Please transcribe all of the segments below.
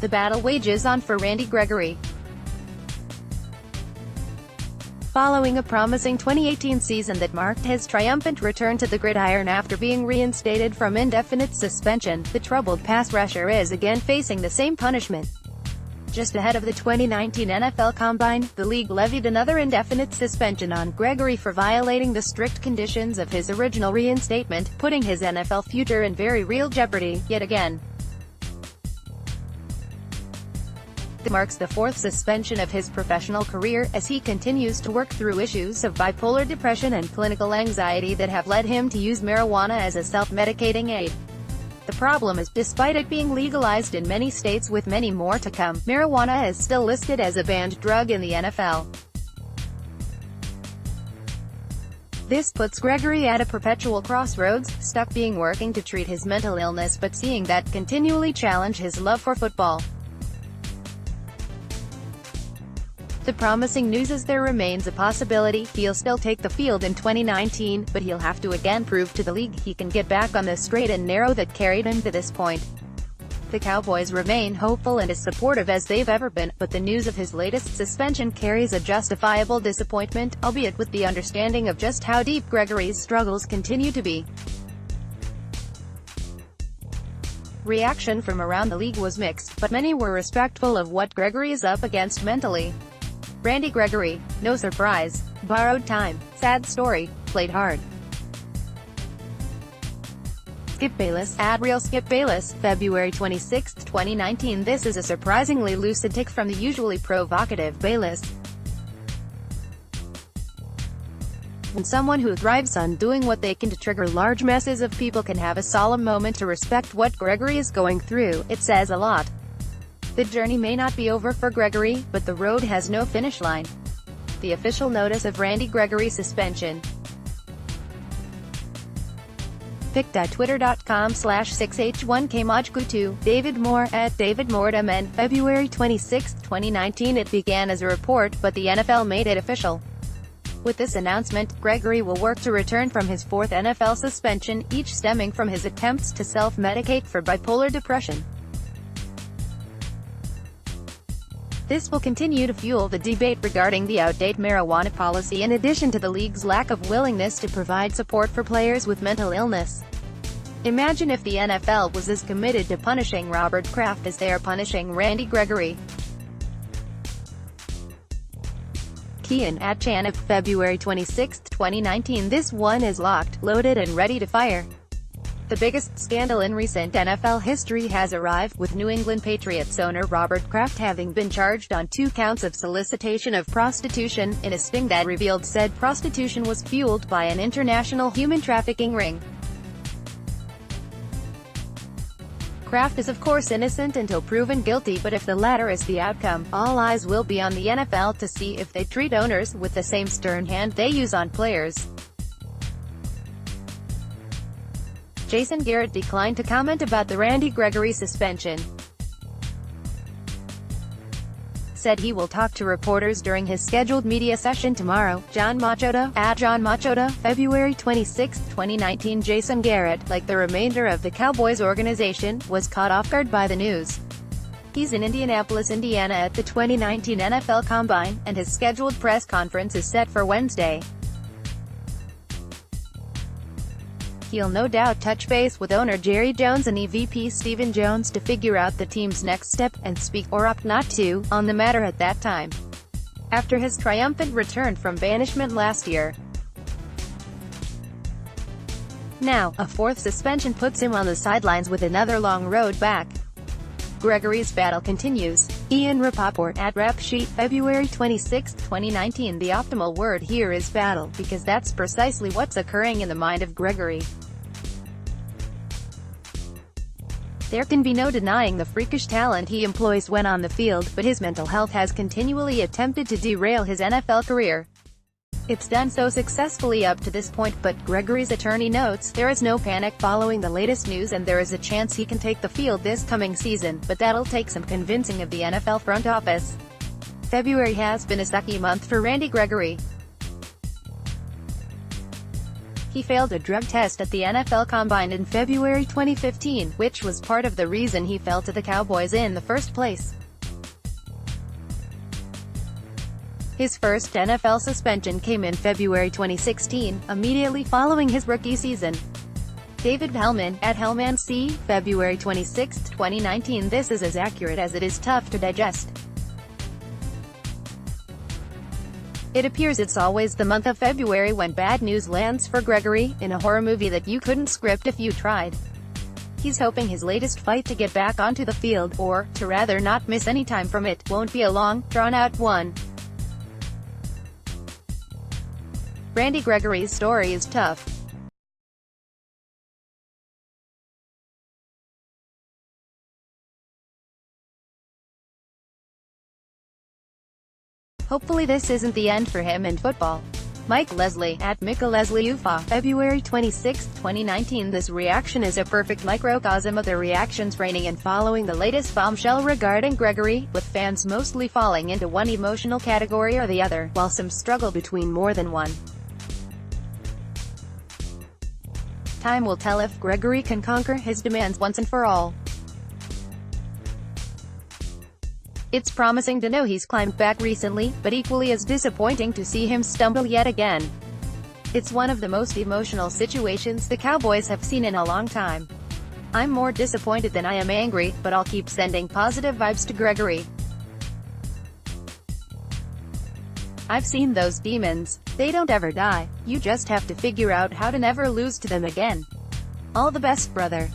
The battle wages on for Randy Gregory. Following a promising 2018 season that marked his triumphant return to the gridiron after being reinstated from indefinite suspension, the troubled pass rusher is again facing the same punishment. Just ahead of the 2019 NFL Combine, the league levied another indefinite suspension on Gregory for violating the strict conditions of his original reinstatement, putting his NFL future in very real jeopardy, yet again. This marks the fourth suspension of his professional career, as he continues to work through issues of bipolar depression and clinical anxiety that have led him to use marijuana as a self-medicating aid. The problem is, despite it being legalized in many states with many more to come, marijuana is still listed as a banned drug in the NFL. This puts Gregory at a perpetual crossroads, stuck being working to treat his mental illness but seeing that continually challenge his love for football. The promising news is there remains a possibility he'll still take the field in 2019, but he'll have to again prove to the league he can get back on the straight and narrow that carried him to this point. The Cowboys remain hopeful and as supportive as they've ever been, but the news of his latest suspension carries a justifiable disappointment, albeit with the understanding of just how deep Gregory's struggles continue to be. Reaction from around the league was mixed, but many were respectful of what Gregory is up against mentally. Randy Gregory, no surprise, borrowed time, sad story, played hard. Skip Bayless, @RealSkipBayless, February 26, 2019. This is a surprisingly lucid take from the usually provocative Bayless. When someone who thrives on doing what they can to trigger large masses of people can have a solemn moment to respect what Gregory is going through, it says a lot. The journey may not be over for Gregory, but the road has no finish line. The official notice of Randy Gregory suspension. pic.twitter.com/6h1kmojgu2, David Moore, @DavidMoreMN, February 26, 2019. It began as a report, but the NFL made it official. With this announcement, Gregory will work to return from his fourth NFL suspension, each stemming from his attempts to self-medicate for bipolar depression. This will continue to fuel the debate regarding the outdated marijuana policy in addition to the league's lack of willingness to provide support for players with mental illness. Imagine if the NFL was as committed to punishing Robert Kraft as they are punishing Randy Gregory. Kian @Chanif, February 26, 2019. This one is locked, loaded and ready to fire. The biggest scandal in recent NFL history has arrived, with New England Patriots owner Robert Kraft having been charged on 2 counts of solicitation of prostitution, in a sting that revealed said prostitution was fueled by an international human trafficking ring. Kraft is of course innocent until proven guilty, but if the latter is the outcome, all eyes will be on the NFL to see if they treat owners with the same stern hand they use on players. Jason Garrett declined to comment about the Randy Gregory suspension. Said he will talk to reporters during his scheduled media session tomorrow. John Machota, @JohnMachota, February 26, 2019. Jason Garrett, like the remainder of the Cowboys organization, was caught off guard by the news. He's in Indianapolis, Indiana at the 2019 NFL Combine, and his scheduled press conference is set for Wednesday. He'll no doubt touch base with owner Jerry Jones and EVP Stephen Jones to figure out the team's next step, and speak, or opt not to, on the matter at that time. After his triumphant return from banishment last year. Now, a fourth suspension puts him on the sidelines with another long road back. Gregory's battle continues. Ian Rapoport, @RapSheet, February 26, 2019. The optimal word here is battle, because that's precisely what's occurring in the mind of Gregory. There can be no denying the freakish talent he employs when on the field, but his mental health has continually attempted to derail his NFL career. It's done so successfully up to this point, but Gregory's attorney notes, there is no panic following the latest news and there is a chance he can take the field this coming season, but that'll take some convincing of the NFL front office. February has been a sucky month for Randy Gregory. He failed a drug test at the NFL Combine in February 2015, which was part of the reason he fell to the Cowboys in the first place. His first NFL suspension came in February 2016, immediately following his rookie season. David Hellman, at HellmanC, February 26, 2019. This is as accurate as it is tough to digest. It appears it's always the month of February when bad news lands for Gregory, in a horror movie that you couldn't script if you tried. He's hoping his latest fight to get back onto the field, or, to rather not miss any time from it, won't be a long, drawn-out one. Randy Gregory's story is tough. Hopefully this isn't the end for him in football. Mike Leslie, at Mika Leslie UFA, February 26, 2019. This reaction is a perfect microcosm of the reactions raining and following the latest bombshell regarding Gregory, with fans mostly falling into one emotional category or the other, while some struggle between more than one. Time will tell if Gregory can conquer his demands once and for all. It's promising to know he's climbed back recently, but equally as disappointing to see him stumble yet again. It's one of the most emotional situations the Cowboys have seen in a long time. I'm more disappointed than I am angry, but I'll keep sending positive vibes to Gregory. I've seen those demons. They don't ever die. You just have to figure out how to never lose to them again. All the best, brother.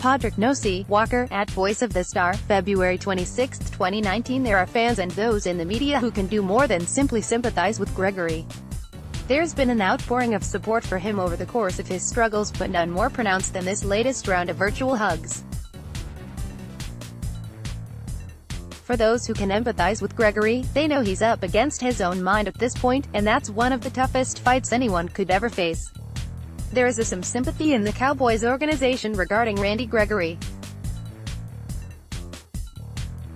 Podrick Nosey Walker, at Voice of the Star, February 26, 2019. There are fans and those in the media who can do more than simply sympathize with Gregory. There's been an outpouring of support for him over the course of his struggles, but none more pronounced than this latest round of virtual hugs. For those who can empathize with Gregory, they know he's up against his own mind at this point, and that's one of the toughest fights anyone could ever face. There is some sympathy in the Cowboys organization regarding Randy Gregory.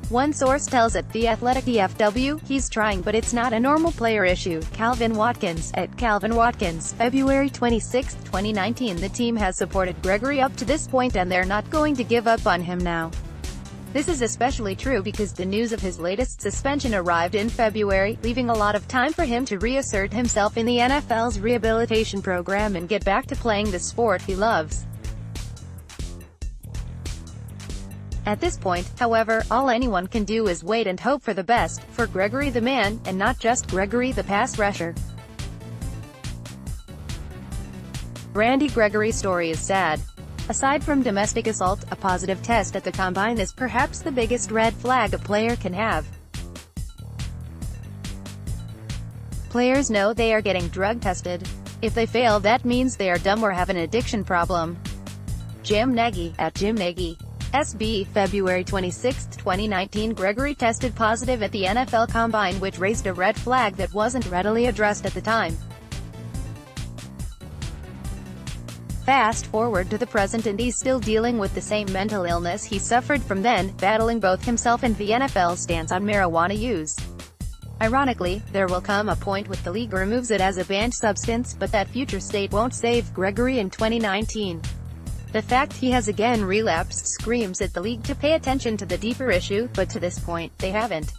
One source tells The Athletic DFW, he's trying but it's not a normal player issue. Calvin Watkins, at Calvin Watkins, February 26, 2019. The team has supported Gregory up to this point and they're not going to give up on him now. This is especially true because the news of his latest suspension arrived in February, leaving a lot of time for him to reassert himself in the NFL's rehabilitation program and get back to playing the sport he loves. At this point, however, all anyone can do is wait and hope for the best, for Gregory the man, and not just Gregory the pass rusher. Randy Gregory's story is sad. Aside from domestic assault, a positive test at the Combine is perhaps the biggest red flag a player can have. Players know they are getting drug tested. If they fail, that means they are dumb or have an addiction problem. Jim Nagy, at Jim Nagy SB, February 26, 2019. Gregory tested positive at the NFL Combine, which raised a red flag that wasn't readily addressed at the time. Fast forward to the present and he's still dealing with the same mental illness he suffered from then, battling both himself and the NFL's stance on marijuana use. Ironically, there will come a point when the league removes it as a banned substance, but that future state won't save Gregory in 2019. The fact he has again relapsed screams at the league to pay attention to the deeper issue, but to this point, they haven't.